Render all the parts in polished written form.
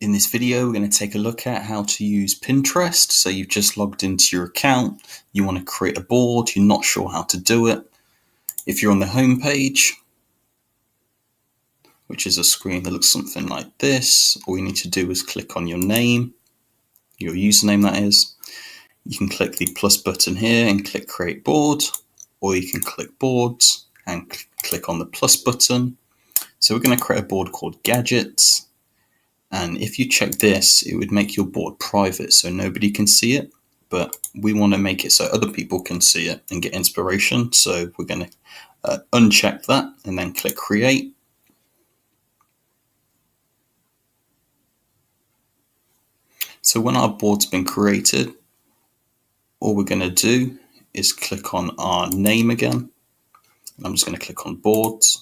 In this video, we're going to take a look at how to use Pinterest. So you've just logged into your account, you want to create a board, you're not sure how to do it. If you're on the home page, which is a screen that looks something like this, all you need to do is click on your name, your username that is. You can click the plus button here and click create board, or you can click boards and click on the plus button. So we're going to create a board called gadgets. And if you check this, it would make your board private so nobody can see it. But we want to make it so other people can see it and get inspiration. So we're going to uncheck that and then click create. So when our board's been created, all we're going to do is click on our name again. I'm just going to click on boards.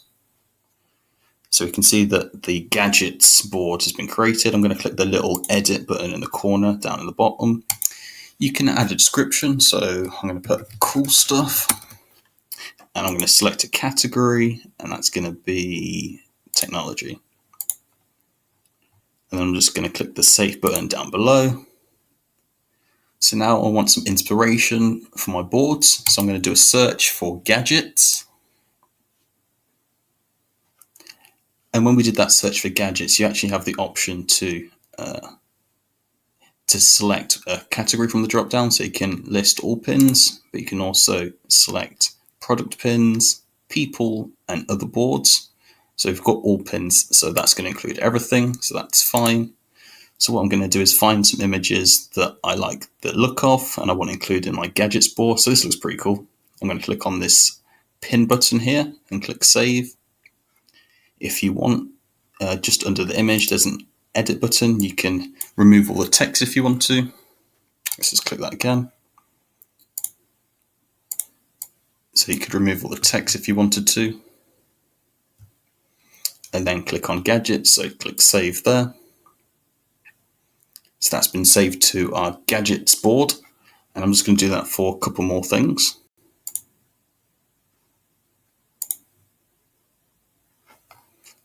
So we can see that the gadgets board has been created. I'm going to click the little edit button in the corner down at the bottom. You can add a description. So I'm going to put cool stuff and I'm going to select a category, and that's going to be technology. And I'm just going to click the save button down below. So now I want some inspiration for my boards. So I'm going to do a search for gadgets. And when we did that search for gadgets, you actually have the option to select a category from the drop down. So you can list all pins, but you can also select product pins, people, and other boards. So we've got all pins, so that's going to include everything. So that's fine. So what I'm going to do is find some images that I like the look of and I want to include in my gadgets board. So this looks pretty cool. I'm going to click on this pin button here and click save. If you want, just under the image, there's an edit button. You can remove all the text if you want to. Let's just click that again. So you could remove all the text if you wanted to. And then click on gadgets, so click save there. So that's been saved to our gadgets board. And I'm just going to do that for a couple more things.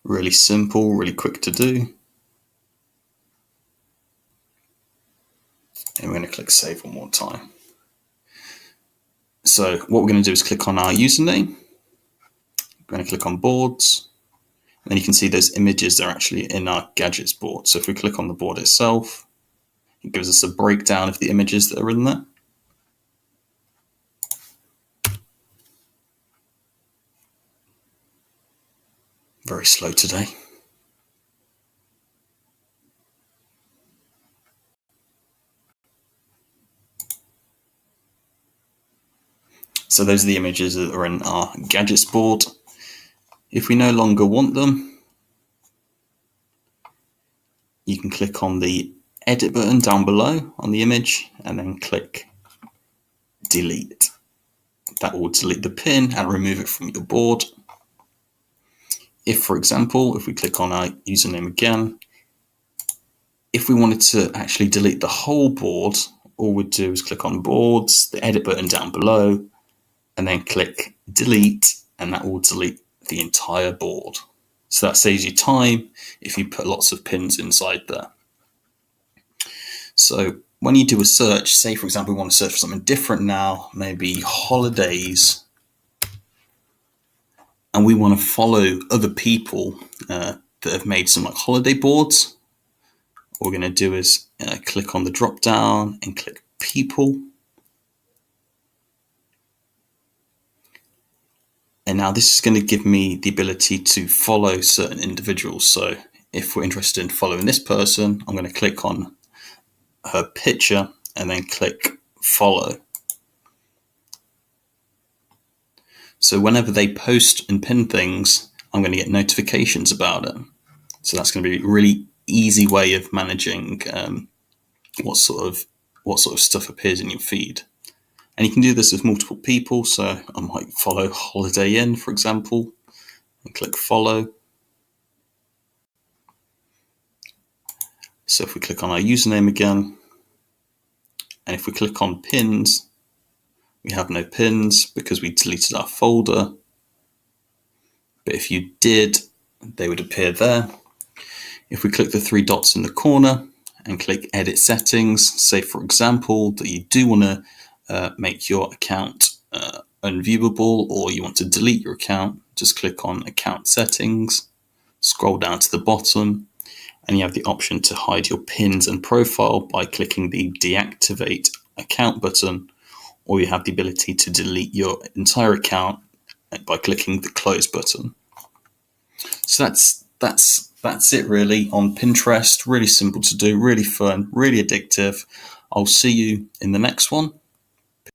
Really simple, really quick to do. And we're going to click save one more time. So what we're going to do is click on our username. We're going to click on boards. And then you can see those images are actually in our gadgets board. So if we click on the board itself, it gives us a breakdown of the images that are in there. Very slow today. So those are the images that are in our gadgets board. If we no longer want them, you can click on the edit button down below on the image and then click delete. That will delete the pin and remove it from your board. If, for example, if we click on our username again, if we wanted to actually delete the whole board, all we'd do is click on boards, the edit button down below, and then click delete, and that will delete the entire board. So that saves you time if you put lots of pins inside there. So when you do a search, say for example we want to search for something different now, maybe holidays, and we want to follow other people that have made some like holiday boards, what we're going to do is click on the drop down and click people. And now this is going to give me the ability to follow certain individuals. So if we're interested in following this person, I'm going to click on her picture and then click follow. So whenever they post and pin things, I'm going to get notifications about it. So that's going to be a really easy way of managing what sort of stuff appears in your feed. And you can do this with multiple people. So I might follow Holiday Inn, for example, and click follow. So if we click on our username again, and if we click on pins, we have no pins because we deleted our folder. But if you did, they would appear there. If we click the three dots in the corner and click edit settings, say for example that you do want to make your account unviewable, or you want to delete your account, just click on account settings, scroll down to the bottom, and you have the option to hide your pins and profile by clicking the deactivate account button, or you have the ability to delete your entire account by clicking the close button. So that's it really on Pinterest. Really simple to do, really fun, really addictive. I'll see you in the next one.